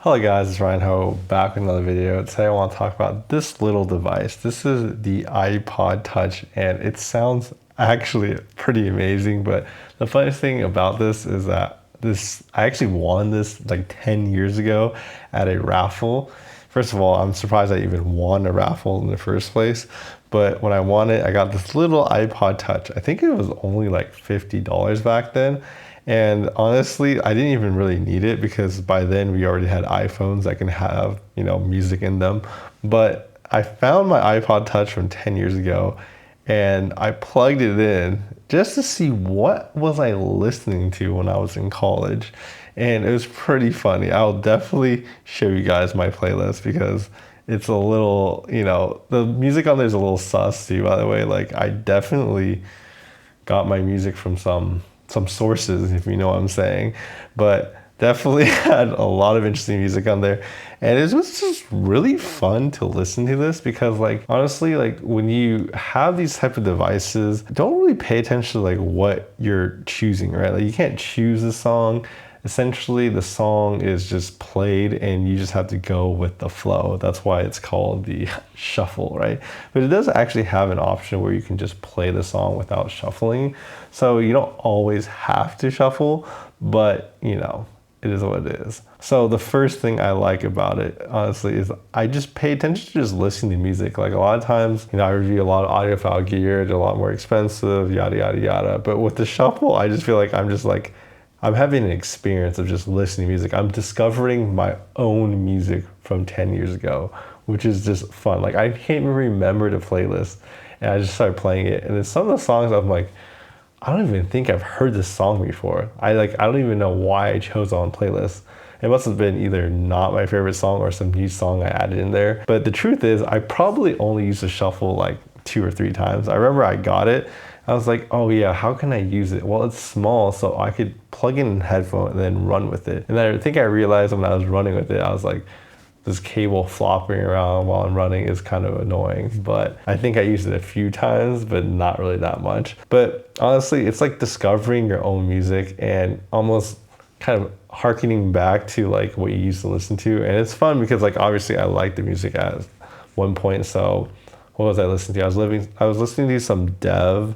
Hello guys, it's Ryan Ho back with another video. Today I want to talk about this little device. This is the iPod Touch and it sounds actually pretty amazing, but the funniest thing about this is that I actually won this like 10 years ago at a raffle. First of all, I'm surprised I even won a raffle in the first place, but when I won it, I got this little iPod Touch. I think it was only like $50 back then. And honestly, I didn't even really need it because by then we already had iPhones that can have, music in them. But I found my iPod Touch from 10 years ago and I plugged it in just to see what was I listening to when I was in college. And it was pretty funny. I'll definitely show you guys my playlist because it's a little, the music on there is a little sus too, by the way. Like I definitely got my music from some sources, if you know what I'm saying, but definitely had a lot of interesting music on there. And it was just really fun to listen to this because like, honestly, like when you have these type of devices, don't really pay attention to like what you're choosing, right? Like you can't choose a song. Essentially, the song is just played and you just have to go with the flow. That's why it's called the shuffle, right? But it does actually have an option where you can just play the song without shuffling. So you don't always have to shuffle, but it is what it is. So the first thing I like about it, honestly, is I just pay attention to just listening to music. Like a lot of times, I review a lot of audiophile gear, they're a lot more expensive, yada, yada, yada. But with the shuffle, I just feel like I'm having an experience of just listening to music. I'm discovering my own music from 10 years ago, which is just fun. Like I can't even remember the playlist and I just started playing it. And then some of the songs I'm like, I don't even think I've heard this song before. I don't even know why I chose on playlist. It must have been either not my favorite song or some new song I added in there. But the truth is I probably only used to shuffle like 2 or 3 times. I remember I got it. I was like, oh yeah, how can I use it? Well, it's small, so I could plug in a headphone and then run with it. And I think I realized when I was running with it, I was like, this cable flopping around while I'm running is kind of annoying. But I think I used it a few times, but not really that much. But honestly, it's like discovering your own music and almost kind of harkening back to like what you used to listen to. And it's fun because like obviously I liked the music at one point. So what was I listening to? I was listening to some Dev.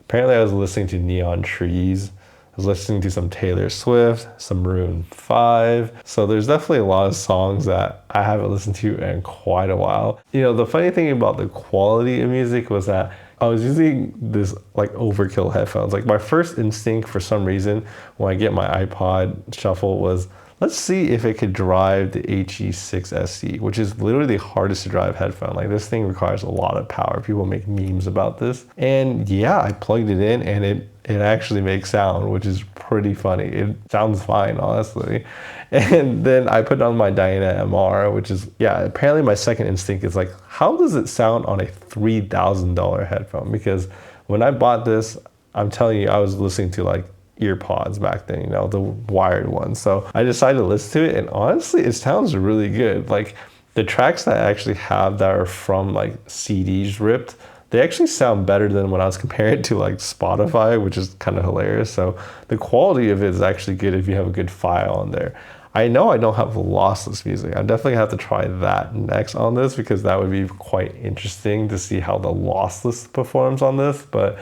Apparently I was listening to Neon Trees. I was listening to some Taylor Swift, some Maroon 5. So there's definitely a lot of songs that I haven't listened to in quite a while. The funny thing about the quality of music was that I was using this like overkill headphones. Like my first instinct for some reason when I get my iPod Shuffle was, let's see if it could drive the HE6SC, which is literally the hardest to drive headphone. Like this thing requires a lot of power. People make memes about this. And yeah, I plugged it in and it actually makes sound, which is pretty funny. It sounds fine, honestly. And then I put on my Diana MR, which is, yeah, apparently my second instinct is like, how does it sound on a $3,000 headphone? Because when I bought this, I'm telling you, I was listening to like earpods back then, the wired ones. So I decided to listen to it and honestly, it sounds really good. Like the tracks that I actually have that are from like CDs ripped, they actually sound better than when I was comparing it to like Spotify, which is kind of hilarious. So the quality of it is actually good if you have a good file on there. I know I don't have lossless music. I definitely have to try that next on this because that would be quite interesting to see how the lossless performs on this. But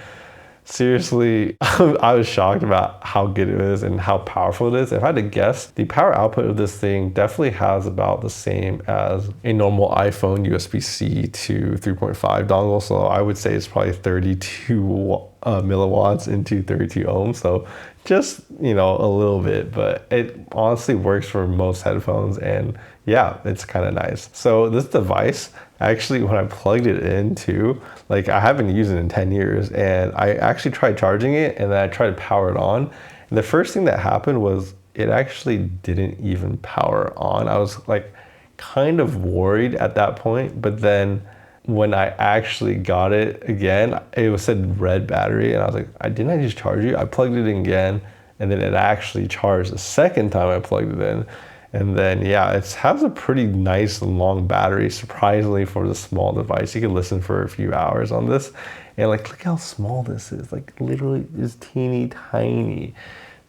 seriously, I was shocked about how good it is and how powerful it is. If I had to guess, the power output of this thing definitely has about the same as a normal iPhone USB-C to 3.5 dongle. So I would say it's probably 32 milliwatts into 32 ohms. So just, a little bit, but it honestly works for most headphones and yeah, it's kind of nice. So this device, actually, when I plugged it in too, like I haven't used it in 10 years and I actually tried charging it and then I tried to power it on. And the first thing that happened was it actually didn't even power on. I was like kind of worried at that point, but then when I actually got it again, it said red battery and I was like, didn't I just charge you? I plugged it in again and then it actually charged the second time I plugged it in. And then, yeah, it has a pretty nice long battery, surprisingly for the small device. You can listen for a few hours on this. And like, look how small this is. Like literally this teeny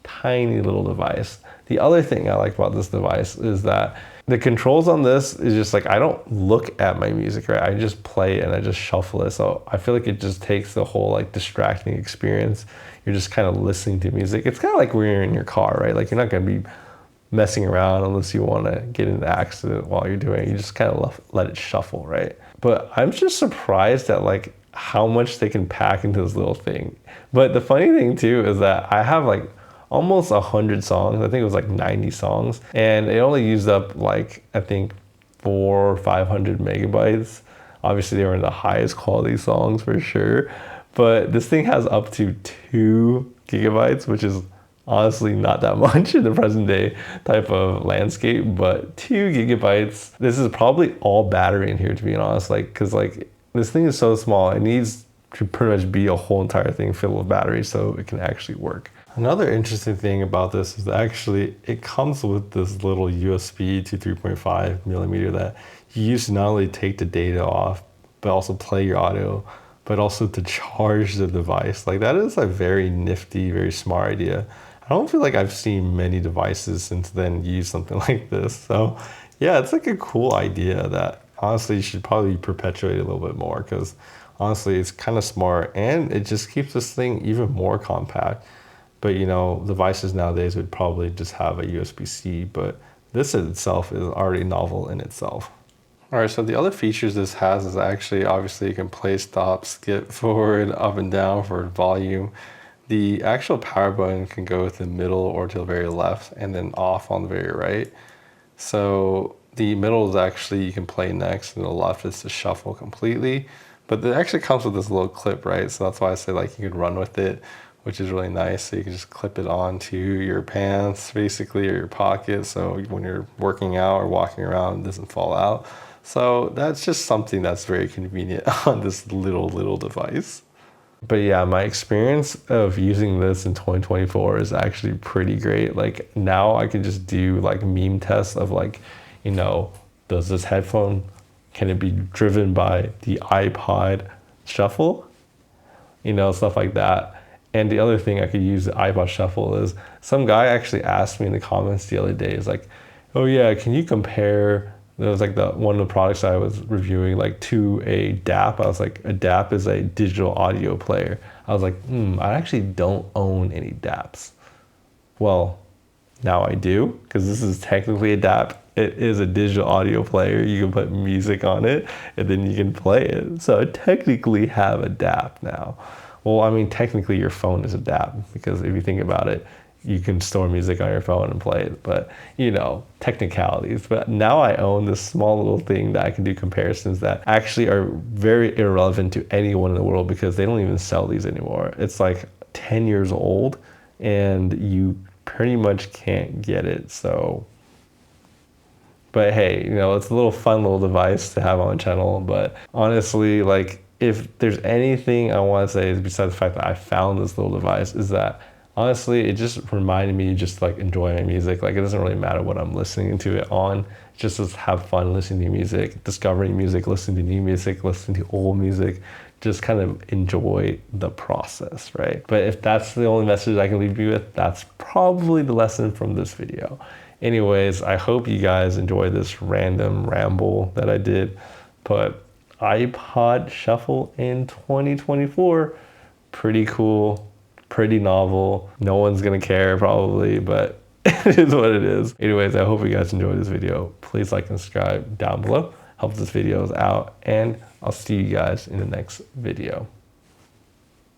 tiny little device. The other thing I like about this device is that the controls on this is just like, I don't look at my music, right? I just play it and I just shuffle it. So I feel like it just takes the whole like distracting experience. You're just kind of listening to music. It's kind of like when you're in your car, right? Like you're not going to be messing around unless you want to get in an accident while you're doing it. You just kind of let it shuffle, right? But I'm just surprised at like how much they can pack into this little thing. But the funny thing too is that I have like almost 100 songs. I think it was like 90 songs, and it only used up like, I think 400 or 500 megabytes. Obviously they were in the highest quality songs for sure, but this thing has up to 2 gigabytes, which is honestly not that much in the present day type of landscape. But 2 gigabytes, this is probably all battery in here, to be honest, like, because like this thing is so small, it needs to pretty much be a whole entire thing filled with battery so it can actually work. Another interesting thing about this is that actually it comes with this little USB to 3.5 millimeter that you use to not only take the data off, but also play your audio, but also to charge the device. Like that is a very nifty, very smart idea. I don't feel like I've seen many devices since then use something like this. So yeah, it's like a cool idea that honestly should probably perpetuate a little bit more, because honestly it's kind of smart and it just keeps this thing even more compact. But you know, devices nowadays would probably just have a USB-C, but this in itself is already novel in itself. All right, so the other features this has is actually, obviously you can play, stop, skip, forward, up and down for volume. The actual power button can go to the middle or to the very left, and then off on the very right. So the middle is actually, you can play next, and the left is to shuffle completely. But it actually comes with this little clip, right? So that's why I say like you could run with it, which is really nice. So you can just clip it onto your pants basically, or your pocket. So when you're working out or walking around, it doesn't fall out. So that's just something that's very convenient on this little device. But yeah, my experience of using this in 2024 is actually pretty great. Like now I can just do like meme tests of like, you know, does this headphone, can it be driven by the iPod shuffle? You know, stuff like that. And the other thing I could use the iPod shuffle is, some guy actually asked me in the comments the other day, is like, oh yeah, can you compare, there was like one of the products I was reviewing, like to a DAP. I was like, a DAP is a digital audio player. I was like, I actually don't own any DAPs. Well, now I do, because this is technically a DAP. It is a digital audio player. You can put music on it and then you can play it. So I technically have a DAP now. Well, I mean, technically your phone is a DAP, because if you think about it, you can store music on your phone and play it, but you know, technicalities. But now I own this small little thing that I can do comparisons that actually are very irrelevant to anyone in the world, because they don't even sell these anymore. It's like 10 years old and you pretty much can't get it. So, but hey, you know, it's a little fun little device to have on the channel. But honestly, like, if there's anything I want to say is, besides the fact that I found this little device, is that honestly, it just reminded me just like enjoy my music. Like it doesn't really matter what I'm listening to it on. Just have fun listening to music, discovering music, listening to new music, listening to old music. Just kind of enjoy the process, right? But if that's the only message I can leave you with, that's probably the lesson from this video. Anyways, I hope you guys enjoy this random ramble that I did. But iPod Shuffle in 2024, pretty cool, pretty novel. No one's gonna care probably, but it is what it is. Anyways, I hope you guys enjoyed this video. Please like and subscribe down below. Helps this videos out, and I'll see you guys in the next video.